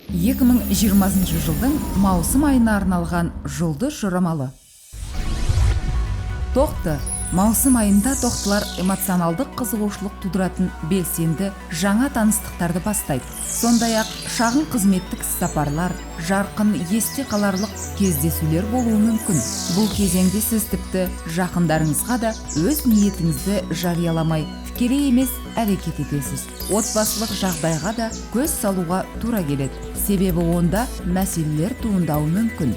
2020 жылдың маусым айына арналған жұлдыз жорамалы. Тоқты. Маусым айында тоқтылар эмоционалдық қызығушылық тудыратын белсенді жаңа таныстықтарды бастайды. Сондай-ақ шағын қызметтік сапарлар, жарқын есте қаларлық кездесулер болуы мүмкін. Бұл кезеңде сіз тіпті жақындарыңызға да өз ниетіңізді жарияламай, тікелей емес әрекет етесіз. Отбасылық жағдайға да көз салуға тура келеді. Себебі онда мәселелер туындауы мүмкін.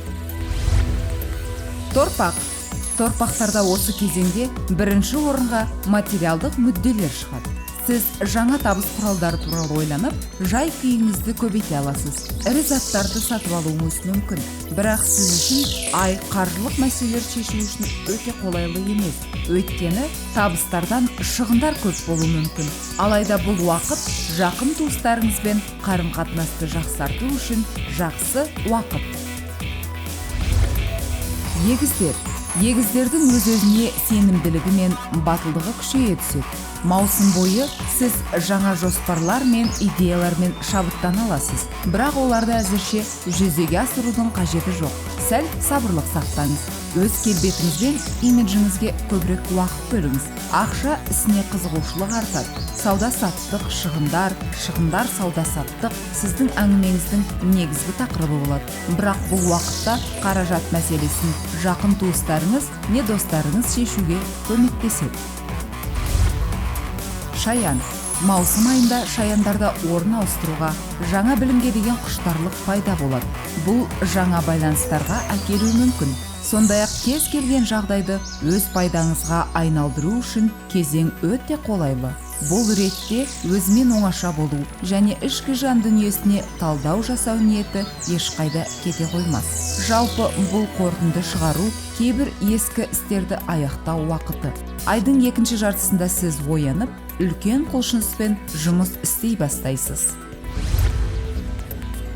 Торпақтарда осы кезеңде бірінші орынға материалдық мүдделер шығады. Сіз жаңа табыс құралдары туралы ойланып, жай күйіңізді көбейте аласыз. Ірі заттарды сатып алуыңыз мүмкін. Бірақ сіз үшін ай қаржылық мәселелер шешу үшін өте қолайлы емес. Өйткені табыстардан шығындар көп болуы мүмкін. Алайда бұл уақыт жақын туыстарыңызбен қарым-қатынасты жақсарту үшін жақсы уақыт. Егіздердің өз-өзіне сенімділігі мен батылдығы күшейе түседі. Маусым бойы сіз жаңа жоспарлар мен идеялармен шабыттана аласыз. Бірақ оларды әзірше жүзеге асырудың қажеті жоқ. Сәл сабырлық сақтаңыз. Өз келбетіңіз бен имиджіңізге көбірек уақыт бөліңіз. Ақша ісіне қызығушылық артады. Сауда-саттық, шығындар сауда-саттық сіздің әңгімеңіздің негізгі тақырыбы болады. Бірақ бұл уақытта қаражат мәселесін жақын туыстарыңыз не достарыңыз шешуге көмектеседі. Шаян. Маусым айында шаяндарда орын ауыстыруға, жаңа білімге деген құштарлық пайда болады. Бұл жаңа байланыстарға әкелуі мүмкін. Сондай-ақ кез келген жағдайды өз пайдаңызға айналдыру үшін кезең өте қолайлы. Бұл ретте өзімен оңаша болу және ішкі жан дүниесіне талдау жасау ниеті ешқайда кете қоймас. Жалпы бұл қорытынды шығару кейбір ескі істерді аяқтау уақыты. Айдың екінші жартысында сіз оянып, үлкен құлшыныспен жұмыс істей бастайсыз.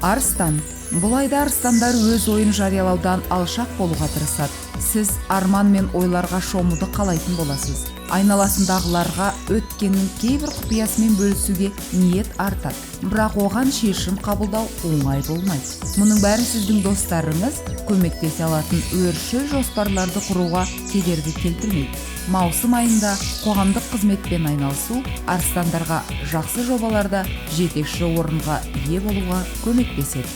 Арыстан. Бұл айда арыстандар өз ойын жариялаудан алшақ болуға тырысады. Сіз арман мен ойларға шомуды қалайтын боласыз. Айналасындағыларға өткеннің кейбір құпиясымен бөлісуге ниет артады. Бірақ оған шешім қабылдау оңай болмайды. Мұның бәрі сіздің достарыңыз көмектесе алатын өршіл жоспарларды құруға кедергі келтірмейді. Маусым айында қоғамдық қызметпен айналысу арыстандарға жақсы жобаларда жетекші орынға ие болуға көмектеседі.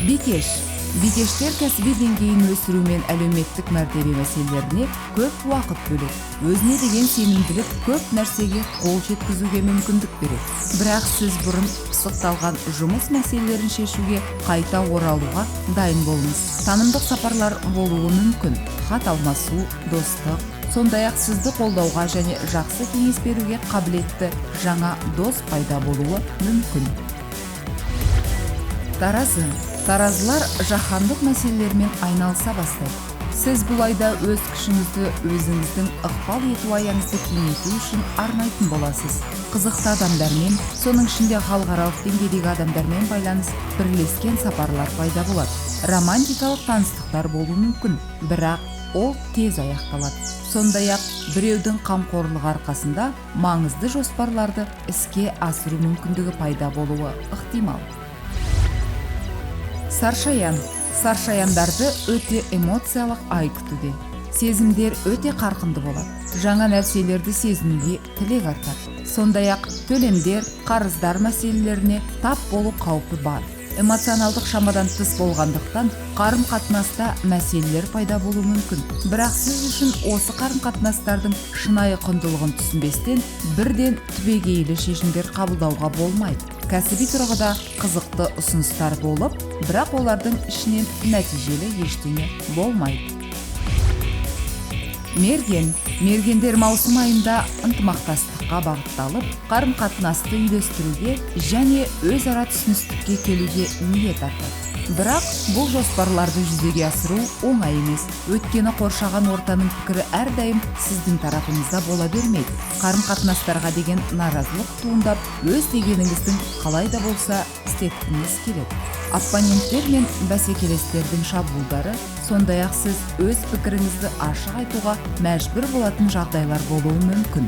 Бикештер кәсіби деңгейін өсіру мен әлеуметтік мәртебе мәселелеріне көп уақыт бөледі. Өзіне деген сенімділік көп нәрсеге қол жеткізуге мүмкіндік береді. Бірақ сіз бұрын пысықталған жұмыс мәселелерін шешуге қайта оралуға дайын болыңыз. Танымдық сапарлар болуы мүмкін. Хат алмасу, достық, сондай-ақ сізді қолдауға және жақсы кеңес беруге қабілетті жаңа дос пайда болуы мүмкін. Таразылар жаһандық мәселелермен айналыса бастайды. Сіз бұл айда өз күшіңізді өзіңіздің ықпал ету аяңызды кеңейту үшін арнайтын боласыз. Қызықты адамдармен, соның ішінде халықаралық деңгейдегі адамдармен байланыс бірлескен сапарлар пайда болады. Романтикалық таныстықтар болуы мүмкін, бірақ ол тез аяқталады. Сондай-ақ біреудің қамқорлығы арқасында маңызды жоспарларды іске асыру мүмкіндігі пайда болуы ықтимал. Саршаяндарды өте эмоциялық ай күтуде. Сезімдер өте қарқынды болады. Жаңа нәрселерді сезінуге тілек артады. Сондай-ақ төлемдер, қарыздар мәселелеріне тап болу қаупі бар. Эмоционалдық шамадан тыс болғандықтан қарым-қатынаста мәселелер пайда болуы мүмкін. Бірақ сіз үшін осы қарым-қатынастардың шынайы құндылығын түсінбестен бірден түбегейлі шешімдер қабылдауға болмайды. Кәсіби тұрғыда қызықты ұсыныстар болып, бірақ олардың ішінен нәтижелі ештеңе болмайды. Мергендер маусым айында ынтымақтастыққа бағытталып, қарым-қатынасты үйлестіруге және өзара түсіністікке келуге ниет артады. Бірақ бұл жоспарларды жүзеге асыру оңай емес. Өйткені қоршаған ортаның пікірі әрдайым сіздің тарапыңызда бола бермейді. Қарым-қатынастарға деген наразылық туындап, өз дегеніңіздің қалай да болса істеткіңіз келеді. Оппоненттер мен бәсекелестердің шабуылдары, сондай-ақ сіз өз пікіріңізді ашық айтуға мәжбүр болатын жағдайлар болуы мүмкін.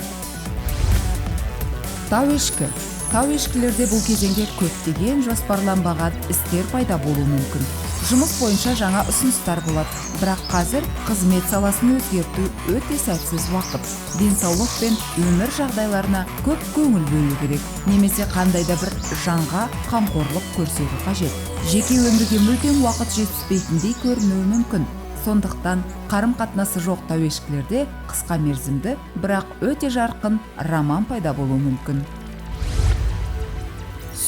Тауешкі. Тау ешкілерде бұл кезеңде көптеген жоспарланбаған істер пайда болуы мүмкін. Жұмыс бойынша жаңа ұсыныстар болады, бірақ қазір қызмет саласын өзгерту өте сәтсіз уақыт. Денсаулық пен өмір жағдайларына көп көңіл бөлу керек, немесе қандай да бір жанға қамқорлық көрсету қажет. Жеке өмірге мүлдем уақыт жетіспейтіндей көрінуі мүмкін. Сондықтан қарым-қатынасы жоқ тау ешкілерде қысқа мерзімді, бірақ өте жарқын роман пайда болуы мүмкін.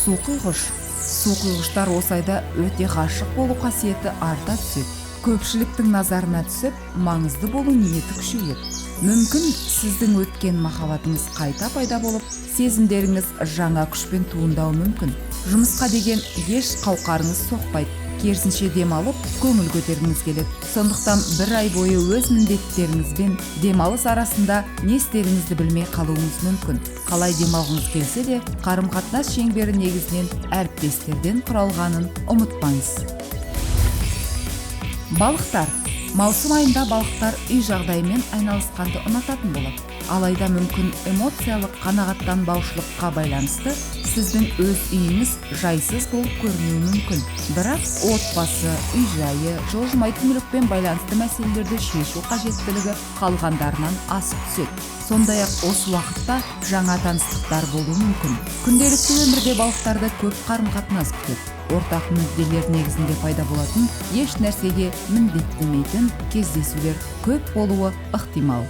Су құйғыш. Су құйғыштар осы айда өте ғашық болу қасиеті арта түседі. Көпшіліктің назарына түсіп, маңызды болу ниеті күшейеді. Мүмкін сіздің өткен махаббатыңыз қайта пайда болып, сезімдеріңіз жаңа күшпен туындауы мүмкін. Жұмысқа деген еш қауқарыңыз соқпайды. Керісінше демалып, көңіл көтергіңіз келеді. Сондықтан бір ай бойы өз міндеттеріңізбен демалыс арасында не істеріңізді білмей қалуыңыз мүмкін. Қалай демалғыңыз келсе де, қарым-қатынас шеңбері негізінен әріптестерден құралғанын ұмытпаңыз. Балықтар. Маусым айында балықтар үй жағдайымен айналысқанды ұнататын болады. Алайда мүмкін эмоциялық қанағаттанбаушылыққа байланысты сіздің өз үйіңіз жайсыз болып көрінуі мүмкін. Бірақ отбасы, үй жайы, жылжымайтын мүлікпен байланысты мәселелерді шешу қажеттілігі қалғандарынан асып түседі. Сондай-ақ осы уақытта жаңа таныстықтар болуы мүмкін. Күнделікті өмірде балықтарды көп қарым-қатынас күтеді. Ортақ мүдделер негізінде пайда болатын еш нәрсеге міндеттемейтін кездесулер көп болуы ықтимал.